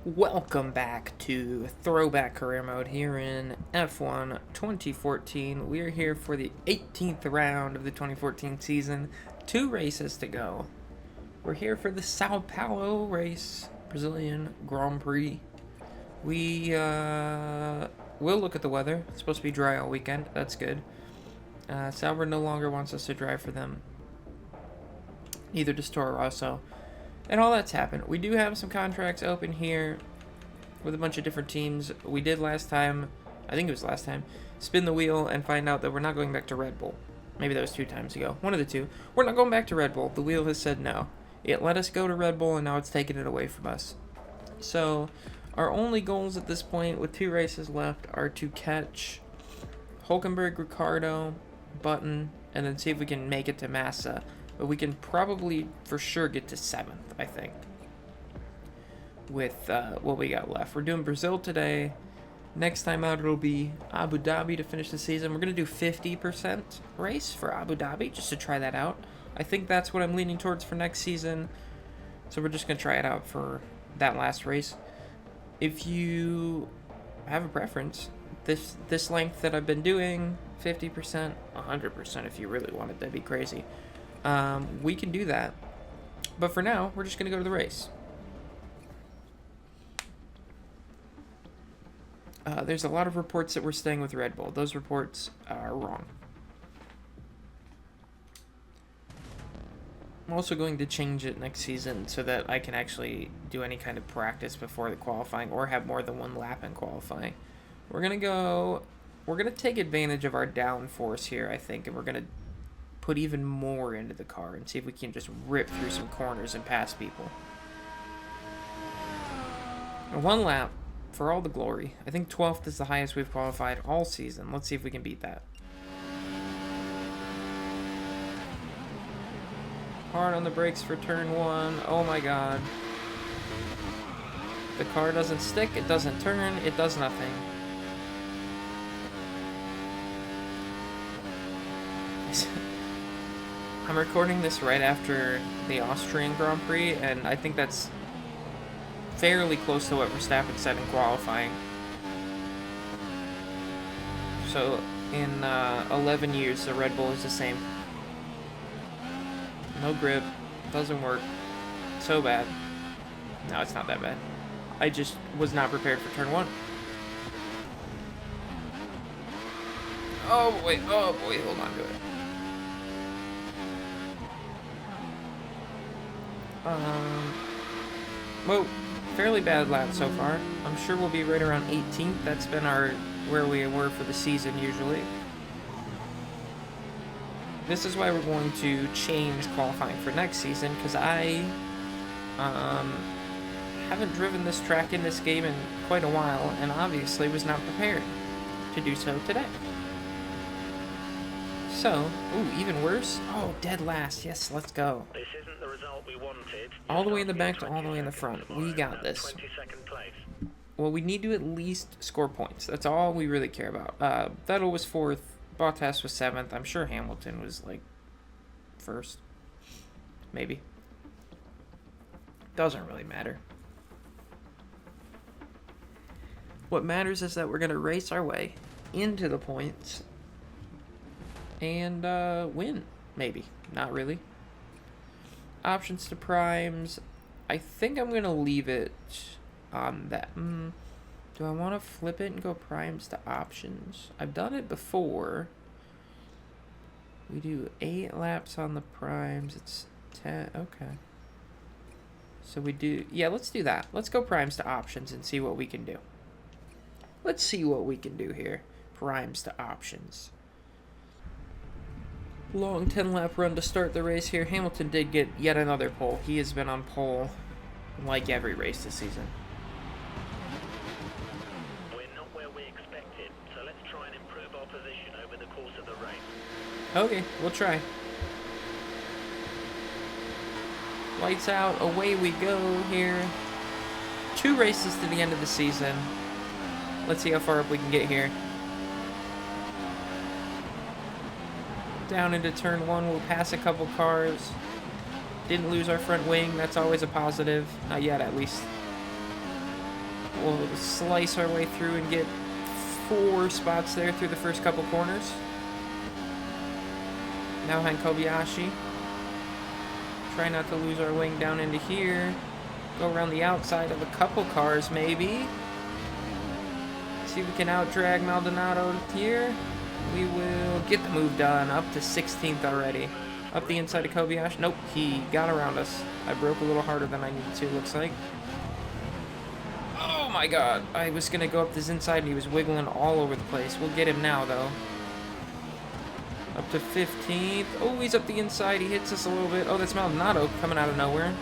Welcome back to Throwback Career Mode here in F1 2014. We are here for the 18th round of the 2014 season. 2 races to go. We're here for the Sao Paulo race, Brazilian Grand Prix. We will look at the weather. It's supposed to be dry all weekend. That's good. Sauber no longer wants us to drive for them. Neither does Toro Rosso. And all that's happened. We do have some contracts open here with a bunch of different teams. We did last time, I think it was last time, spin the wheel and find out that we're not going back to Red Bull. Maybe that was 2 times ago. One of the two. We're not going back to Red Bull. The wheel has said no. It let us go to Red Bull and now it's taking it away from us. So our only goals at this point with 2 races left are to catch Hulkenberg, Ricciardo, Button, and then see if we can make it to Massa. But we can probably, for sure, get to 7th, I think, with what we got left. We're doing Brazil today. Next time out, it'll be Abu Dhabi to finish the season. We're going to do 50% race for Abu Dhabi, just to try that out. I think that's what I'm leaning towards for next season. So we're just going to try it out for that last race. If you have a preference, this length that I've been doing, 50%, 100% if you really want it, that'd be crazy. We can do that. But for now, we're just going to go to the race. There's a lot of reports that we're staying with Red Bull. Those reports are wrong. I'm also going to change it next season so that I can actually do any kind of practice before the qualifying or have more than 1 lap in qualifying. We're going to take advantage of our downforce here, I think, and we're going to put even more into the car and see if we can just rip through some corners and pass people. And 1 lap for all the glory. I think 12th is the highest we've qualified all season. Let's see if we can beat that. Hard on the brakes for turn 1. Oh my god. The car doesn't stick, it doesn't turn, it does nothing. I'm recording this right after the Austrian Grand Prix, and I think that's fairly close to what Verstappen said in qualifying. So, in 11 years, the Red Bull is the same. No grip, doesn't work, so bad. No, it's not that bad. I just was not prepared for turn 1. Oh boy, hold on to it. Well, fairly bad lap so far. I'm sure we'll be right around 18th. That's been where we were for the season usually. This is why we're going to change qualifying for next season, because I haven't driven this track in this game in quite a while, and obviously was not prepared to do so today. So, ooh, even worse. Oh, dead last. Yes, let's go. This isn't the result we wanted. All the way in the back to all the way in the front. We got this. 22nd place. Well, we need to at least score points. That's all we really care about. Vettel was 4th. Bottas was 7th. I'm sure Hamilton was, like, 1st. Maybe. Doesn't really matter. What matters is that we're going to race our way into the points and win. Maybe. Not really. Options to primes. I think I'm going to leave it on that. Do I want to flip it and go primes to options? I've done it before. We do 8 laps on the primes. It's 10. Okay. So we do... Yeah, let's do that. Let's go primes to options and see what we can do. Let's see what we can do here. Primes to options. Long 10-lap run to start the race here. Hamilton did get yet another pole. He has been on pole like every race this season. We're not where we expected, so let's try and improve our position over the course of the race. Okay, we'll try. Lights out, away we go here. 2 races to the end of the season. Let's see how far up we can get here. Down into turn 1, we'll pass a couple cars. Didn't lose our front wing, that's always a positive. Not yet, at least. We'll slice our way through and get 4 spots there through the first couple corners. Now behind Kobayashi. Try not to lose our wing down into here. Go around the outside of a couple cars, maybe. See if we can out-drag Maldonado here. We will get the move done. Up to 16th already. Up the inside of Kobayashi. Nope, he got around us. I broke a little harder than I needed to, looks like. Oh my god. I was going to go up this inside and he was wiggling all over the place. We'll get him now, though. Up to 15th. Oh, he's up the inside. He hits us a little bit. Oh, that's Maldonado coming out of nowhere.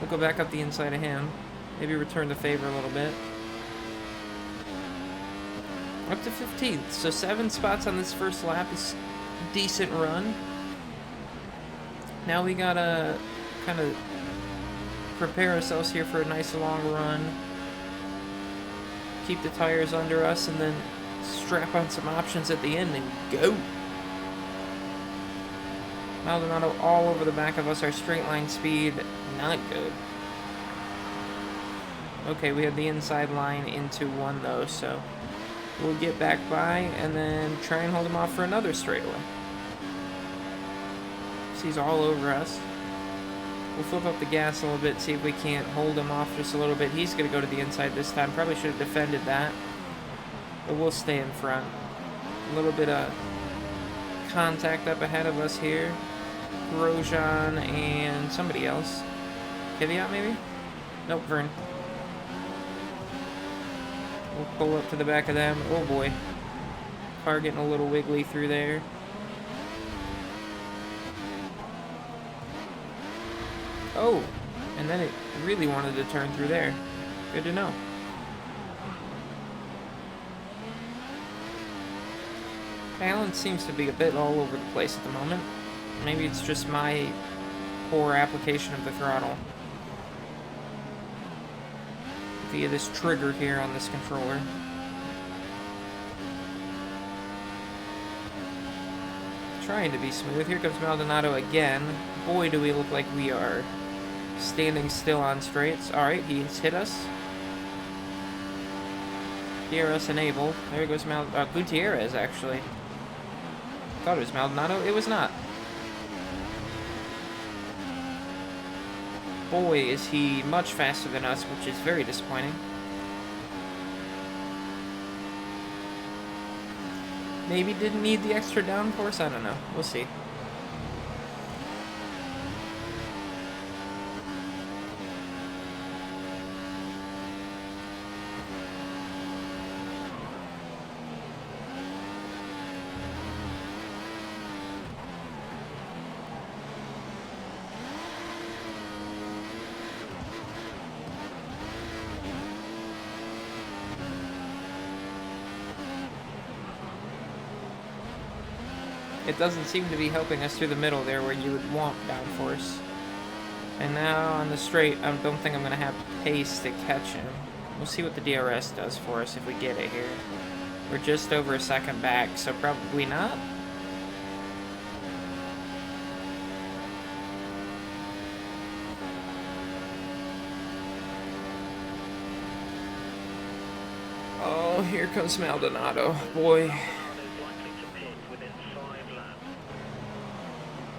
We'll go back up the inside of him. Maybe return the favor a little bit. Up to 15th. So 7 spots on this first lap is a decent run. Now we gotta kind of prepare ourselves here for a nice long run. Keep the tires under us and then strap on some options at the end and go. Maldonado all over the back of us. Our straight line speed, not good. Okay, we have the inside line into 1 though, so we'll get back by and then try and hold him off for another straightaway. He's all over us. We'll flip up the gas a little bit, see if we can't hold him off just a little bit. He's going to go to the inside this time. Probably should have defended that. But we'll stay in front. A little bit of contact up ahead of us here. Grosjean and somebody else. Kvyat maybe? Nope, Vern. We'll pull up to the back of them. Oh boy. Car getting a little wiggly through there. Oh, and then it really wanted to turn through there. Good to know. Balance seems to be a bit all over the place at the moment. Maybe it's just my poor application of the throttle via this trigger here on this controller. Trying to be smooth. Here comes Maldonado again. Boy, do we look like we are standing still on straights. Alright, he's hit us. DRS enabled. There goes Gutierrez, actually. Thought it was Maldonado. It was not. Boy, is he much faster than us, which is very disappointing. Maybe didn't need the extra downforce? I don't know. We'll see. It doesn't seem to be helping us through the middle there where you would want downforce. And now on the straight, I don't think I'm going to have pace to catch him. We'll see what the DRS does for us if we get it here. We're just over a second back, so probably not. Oh, here comes Maldonado. Boy.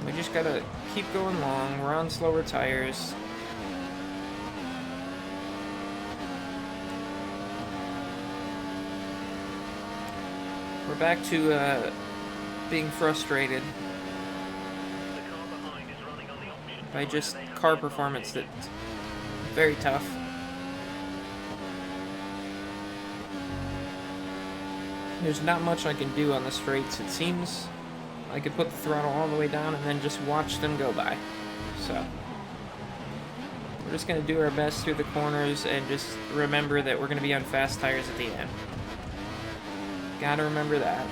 We just gotta keep going long. We're on slower tires. We're back to being frustrated by just car performance that's very tough. There's not much I can do on the straights, it seems. I could put the throttle all the way down and then just watch them go by. So, we're just going to do our best through the corners and just remember that we're going to be on fast tires at the end. Gotta remember that.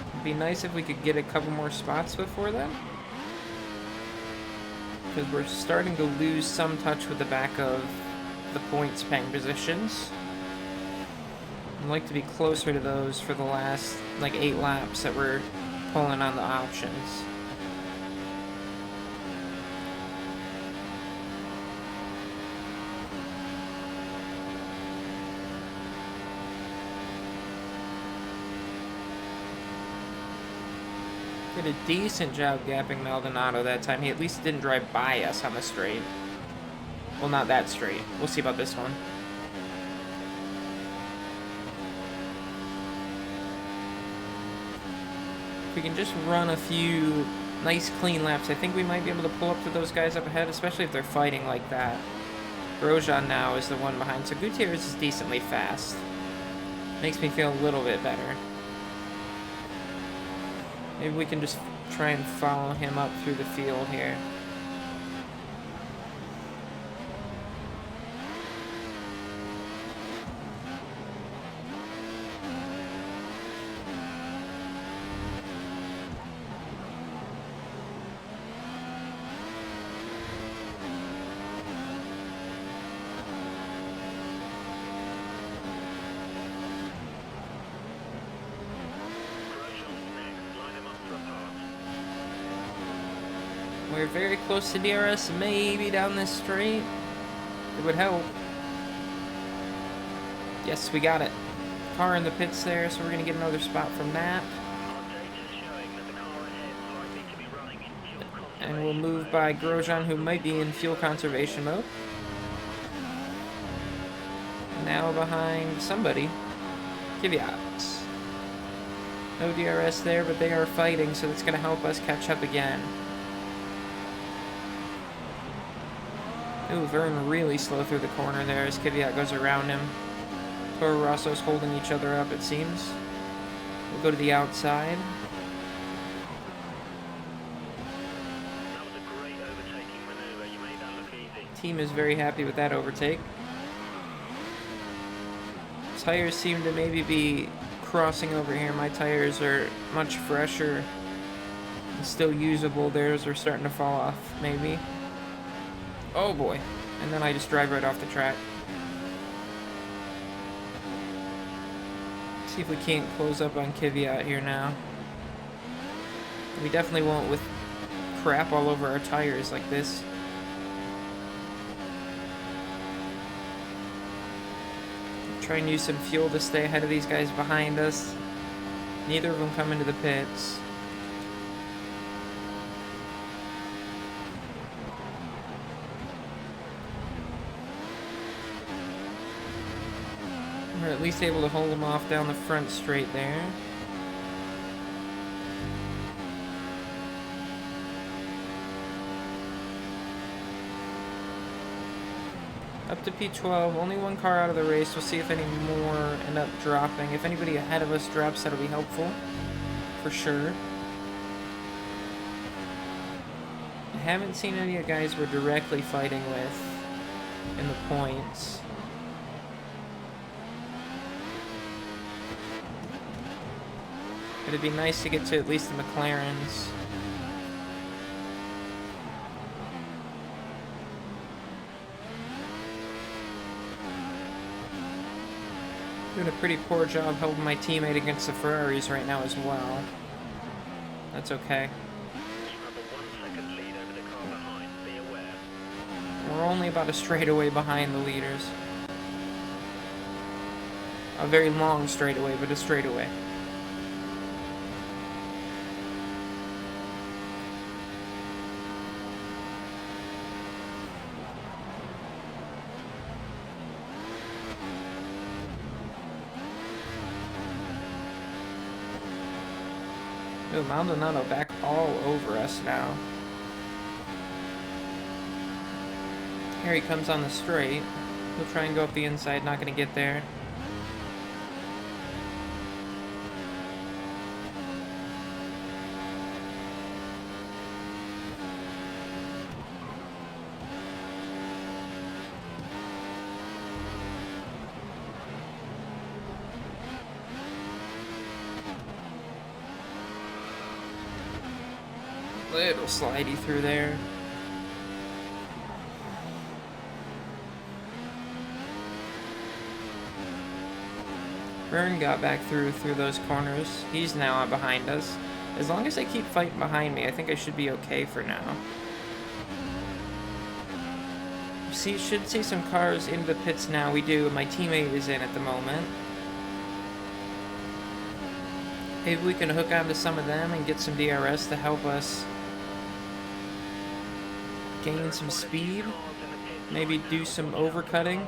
It'd be nice if we could get a couple more spots before then. Because we're starting to lose some touch with the back of the points paying positions. I'd like to be closer to those for the last, like, 8 laps that we're pulling on the options. did a decent job gapping Maldonado that time. He at least didn't drive by us on the straight. Well, not that straight. We'll see about this one. If we can just run a few nice clean laps, I think we might be able to pull up to those guys up ahead, especially if they're fighting like that. Grosjean now is the one behind, so Gutierrez is decently fast. Makes me feel a little bit better. Maybe we can just try and follow him up through the field here. We're very close to DRS, maybe down this straight. It would help. Yes, we got it. Car in the pits there, so we're going to get another spot from that. And we'll move by Grosjean, who might be in fuel conservation mode. Now behind somebody. Kvyat. No DRS there, but they are fighting, so that's going to help us catch up again. Ooh, Verne really slow through the corner there as Kvyat goes around him. Toro Rosso's holding each other up, it seems. We'll go to the outside. That was a great overtaking maneuver. You made that look easy. Team is very happy with that overtake. Tires seem to maybe be crossing over here. My tires are much fresher and still usable. Theirs are starting to fall off, maybe. Oh boy. And then I just drive right off the track. See if we can't close up on Kvyat here now. We definitely won't with crap all over our tires like this. Try and use some fuel to stay ahead of these guys behind us. Neither of them come into the pits. We're at least able to hold them off down the front straight there. Up to P12, only one car out of the race. We'll see if any more end up dropping. If anybody ahead of us drops, that'll be helpful, for sure. I haven't seen any of the guys we're directly fighting with in the points. It'd be nice to get to at least the McLarens. Doing a pretty poor job helping my teammate against the Ferraris right now as well. That's okay. You have a 1 second lead over the car behind. Be aware. We're only about a straightaway behind the leaders. A very long straightaway, but a straightaway. Ooh, Maldonado back all over us now. Here he comes on the straight. He'll try and go up the inside, not going to get there. Little slidey through there. Verne got back through those corners. He's now out behind us. As long as they keep fighting behind me, I think I should be okay for now. Should see some cars into the pits now. We do. My teammate is in at the moment. Maybe we can hook onto some of them and get some DRS to help us gain some speed. Maybe do some overcutting.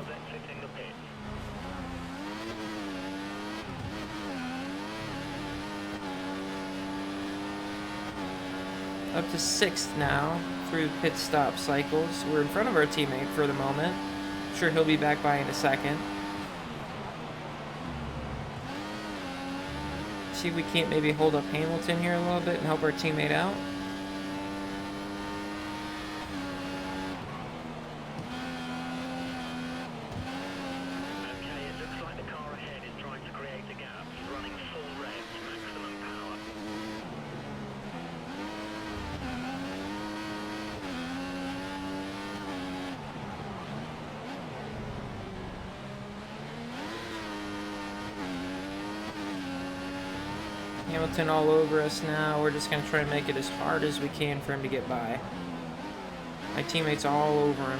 Up to 6th now through pit stop cycles. We're in front of our teammate for the moment. I'm sure he'll be back by in a second. See if we can't maybe hold up Hamilton here a little bit and help our teammate out. Okay, it looks like the car ahead is trying to create a gap. He's running full revs, maximum power. Hamilton all over us now. We're just going to try and make it as hard as we can for him to get by. My teammate's all over him.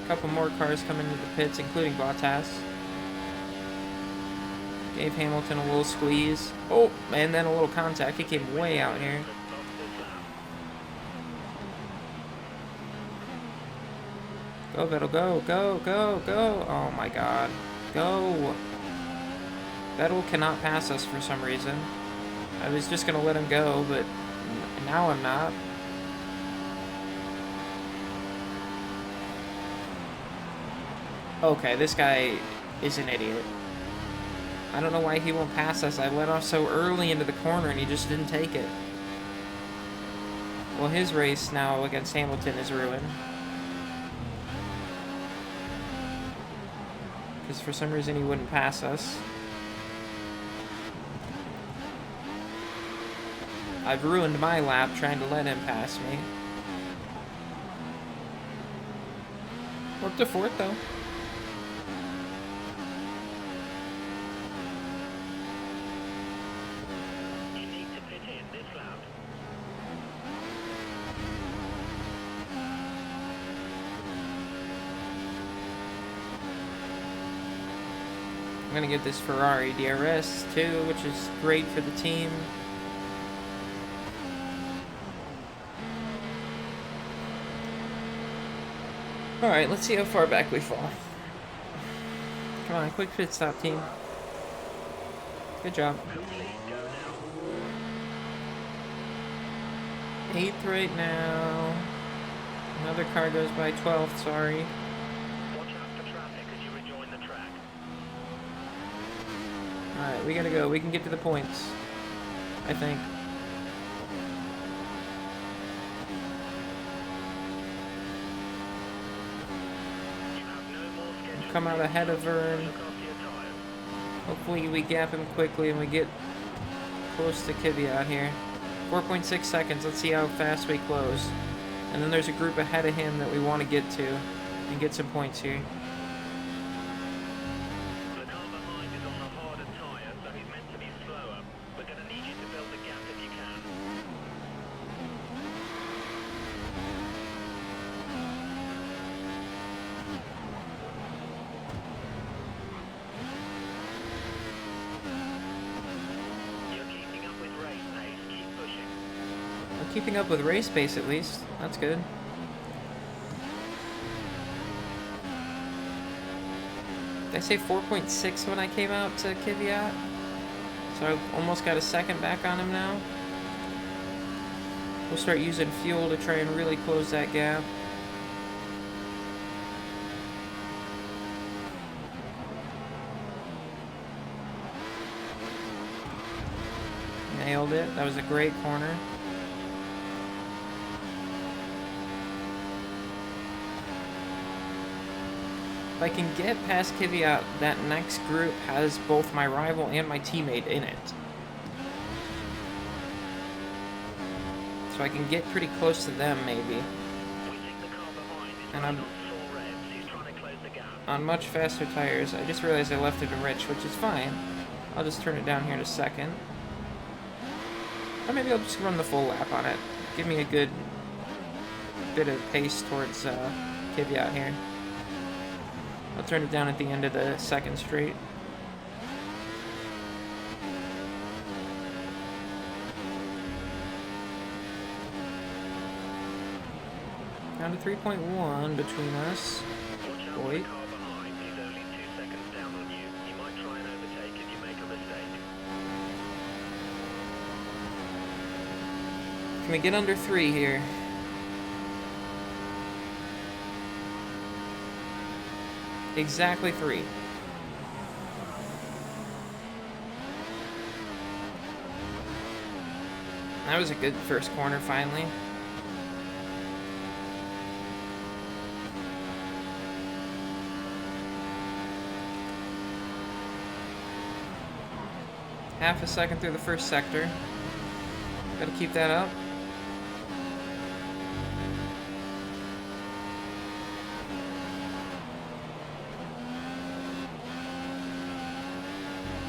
A couple more cars coming into the pits, including Bottas. Gave Hamilton a little squeeze. Oh, and then a little contact. He came way out here. Go, Vettel, go, go, go, go. Oh my god. Go. Vettel cannot pass us for some reason. I was just going to let him go, but now I'm not. Okay, this guy is an idiot. I don't know why he won't pass us. I let off so early into the corner and he just didn't take it. Well, his race now against Hamilton is ruined. Because for some reason he wouldn't pass us. I've ruined my lap trying to let him pass me. We're up to 4th though. You need to pit in this lap. I'm gonna get this Ferrari DRS too, which is great for the team. Alright, let's see how far back we fall. Come on, quick pit stop, team. Good job. 8th right now. Another car goes by 12th, sorry. Watch out for traffic as you rejoin the track. Alright, we gotta go. We can get to the points. I think. You have no more scheduled Come out ahead of Vern. look after your tyres. Hopefully we gap him quickly and we get close to Kvyat here. 4.6 seconds. Let's see how fast we close. And then there's a group ahead of him that we want to get to and get some points here. The car behind is on the harder tyre, so he's meant to be slower. We're going to need you to build a gap if you can. You're keeping up with race pace. Keep pushing. I'm keeping up with race pace at least. That's good. Did I say 4.6 when I came out to Kvyat? So I almost got a second back on him now. We'll start using fuel to try and really close that gap. Nailed it. That was a great corner. If I can get past Kvyat, that next group has both my rival and my teammate in it. So I can get pretty close to them, maybe. We think the car behind is And running I'm on full revs. He's trying to close the gap. on much faster tires. I just realized I left it in rich, which is fine. I'll just turn it down here in a second. Or maybe I'll just run the full lap on it. Give me a good bit of pace towards Kvyat here. I'll turn it down at the end of the second straight. Down to 3.1 between us. Watch out for Wait. the car behind. He's only 2 seconds down on you. You might try and overtake if you make a mistake. Can we get under 3 here? Exactly 3. That was a good first corner, finally. Half a second through the first sector. Gotta keep that up.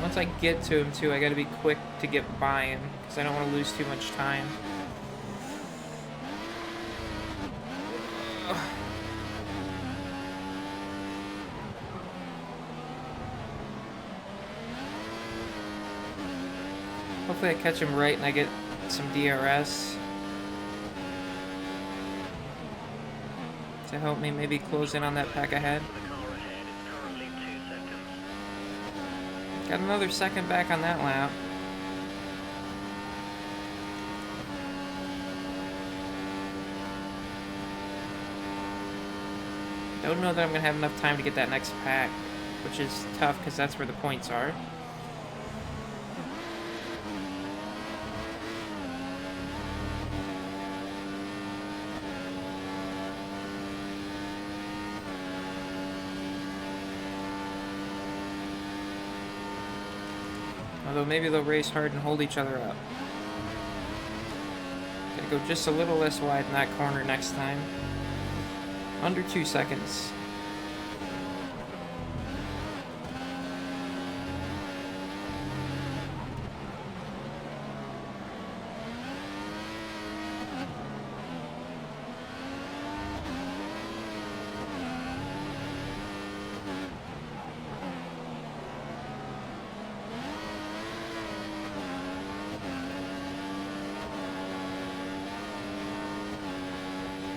Once I get to him, too, I gotta be quick to get by him, because I don't want to lose too much time. Ugh. Hopefully I catch him right and I get some DRS to help me maybe close in on that pack ahead. The car ahead is currently 2 seconds. Got another second back on that lap. Don't know that I'm going to have enough time to get that next pack, which is tough because that's where the points are. Although maybe they'll race hard and hold each other up. Gotta go just a little less wide in that corner next time. Under 2 seconds.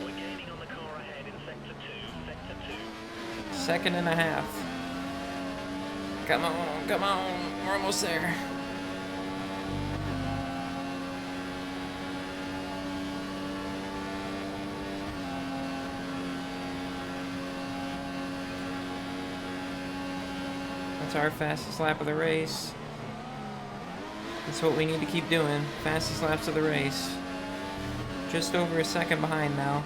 We're gaining on the car ahead in sector 2. Second and a half. Come on, come on. We're almost there. That's our fastest lap of the race. That's what we need to keep doing. Fastest laps of the race. Just over a second behind now.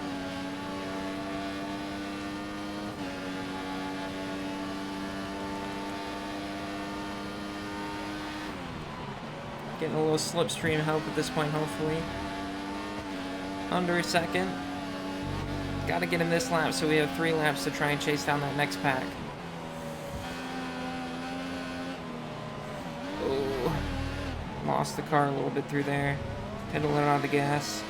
Getting a little slipstream help at this point, hopefully. Under a second. Gotta get him this lap so we have 3 laps to try and chase down that next pack. Oh. Lost the car a little bit through there. Pedaling on the gas.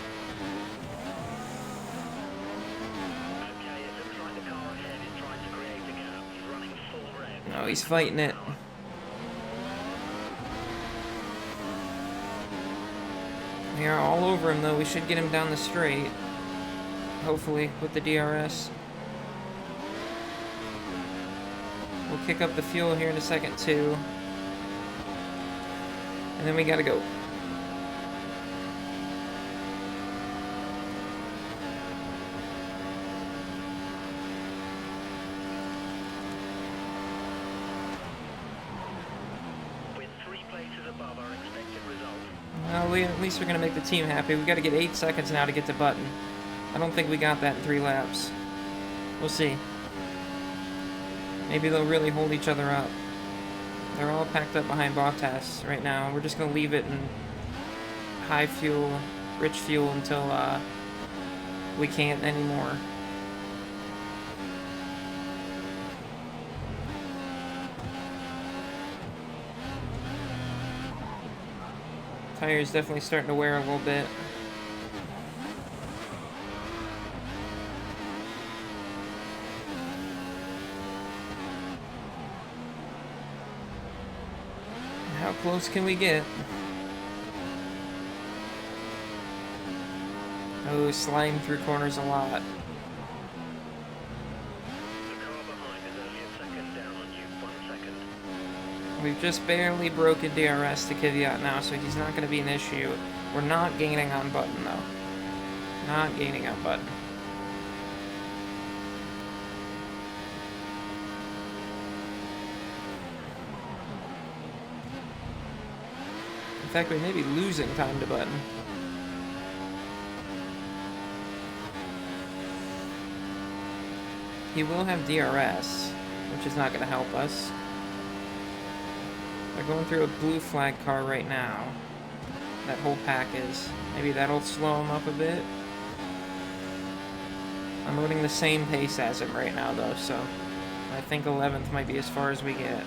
Okay, it looks like the car ahead is trying to create a gap. He's running full red. No, he's fighting it. We are all over him, though. We should get him down the straight. Hopefully, with the DRS. We'll kick up the fuel here in a second, too. And then we gotta go. With 3 places above our expected result. Well, at least we're gonna make the team happy. We gotta get 8 seconds now to get to Button. I don't think we got that in 3 laps. We'll see. Maybe they'll really hold each other up. They're all packed up behind Bottas right now. We're just gonna leave it in high fuel, rich fuel until we can't anymore. Tire's definitely starting to wear a little bit. close can we get? Oh, sliding through corners a lot. The car behind is only a second down on you. 1 second. We've just barely broken DRS to Kvyat now, so he's not going to be an issue. We're not gaining on Button, though. Not gaining on Button. In fact, we may be losing time to Button. He will have DRS, which is not going to help us. They're going through a blue flag car right now. That whole pack is. Maybe that'll slow him up a bit. I'm running the same pace as him right now, though, so I think 11th might be as far as we get.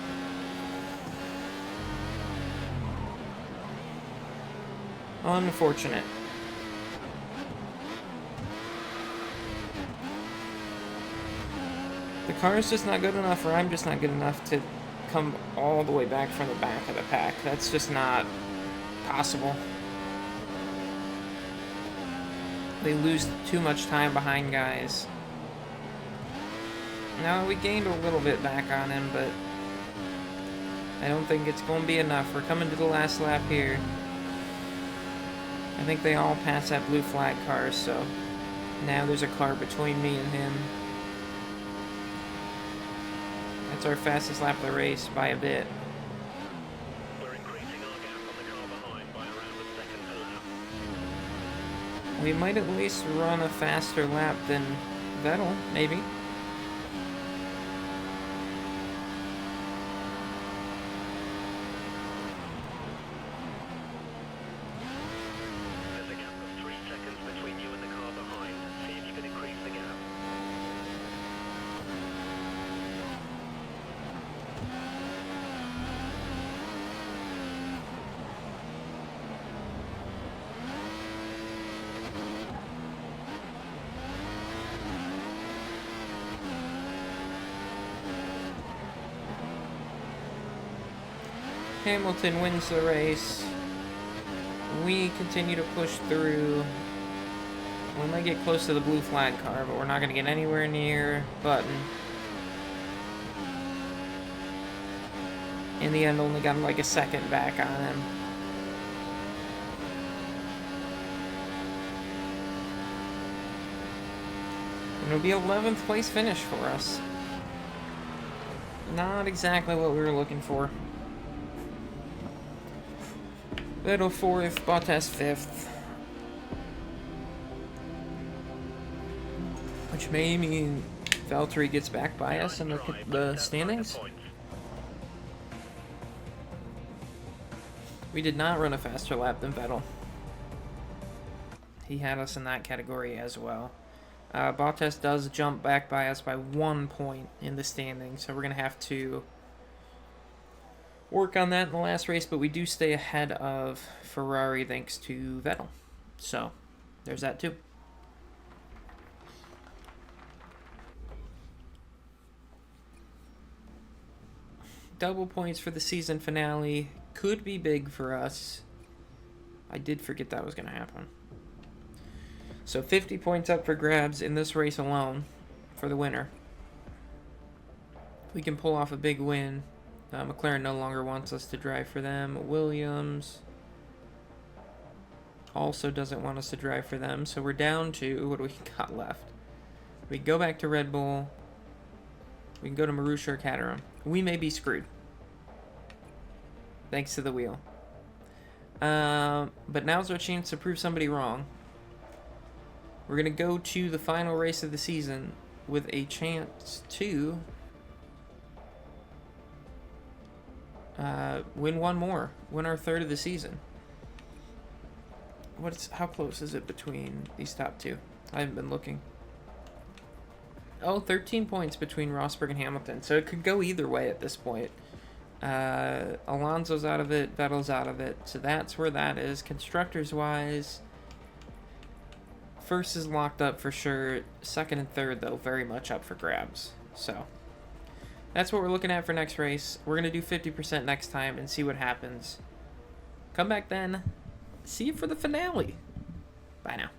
Unfortunate. The car is just not good enough, or I'm just not good enough to come all the way back from the back of the pack. That's just not possible. They lose too much time behind guys. Now, we gained a little bit back on him, but I don't think it's going to be enough. We're coming to the last lap here. I think they all pass that blue flag car, so now there's a car between me and him. That's our fastest lap of the race by a bit. We're increasing our gap on the car behind by around a second per lap. We might at least run a faster lap than Vettel, maybe. There's a gap of 3 seconds between you and the car behind. See if you can increase the gap. Hamilton wins the race. We continue to push through. We might get close to the blue flag car, but we're not going to get anywhere near Button. In the end, only got like a second back on him. And it'll be 11th place finish for us. Not exactly what we were looking for. Vettel 4th, Bottas 5th. Which may mean Valtteri gets back by us in the standings. We did not run a faster lap than Vettel. He had us in that category as well. Bottas does jump back by us by 1 point in the standings, so we're going to have to work on that in the last race, but we do stay ahead of Ferrari thanks to Vettel. So, there's that too. Double points for the season finale could be big for us. I did forget that was going to happen. So 50 points up for grabs in this race alone for the winner. If we can pull off a big win. McLaren no longer wants us to drive for them. Williams also doesn't want us to drive for them. So we're down to, what do we got left? We go back to Red Bull. We can go to Marussia or Caterham. We may be screwed. Thanks to the wheel. But now's our chance to prove somebody wrong. We're going to go to the final race of the season with a chance to win one more. Win our third of the season. How close is it between these top two? I haven't been looking. Oh, 13 points between Rosberg and Hamilton. So it could go either way at this point. Alonso's out of it. Vettel's out of it. So that's where that is. Constructors-wise, first is locked up for sure. Second and third, though, very much up for grabs. So That's what we're looking at for next race. We're going to do 50% next time and see what happens. Come back then. See you for the finale. Bye now.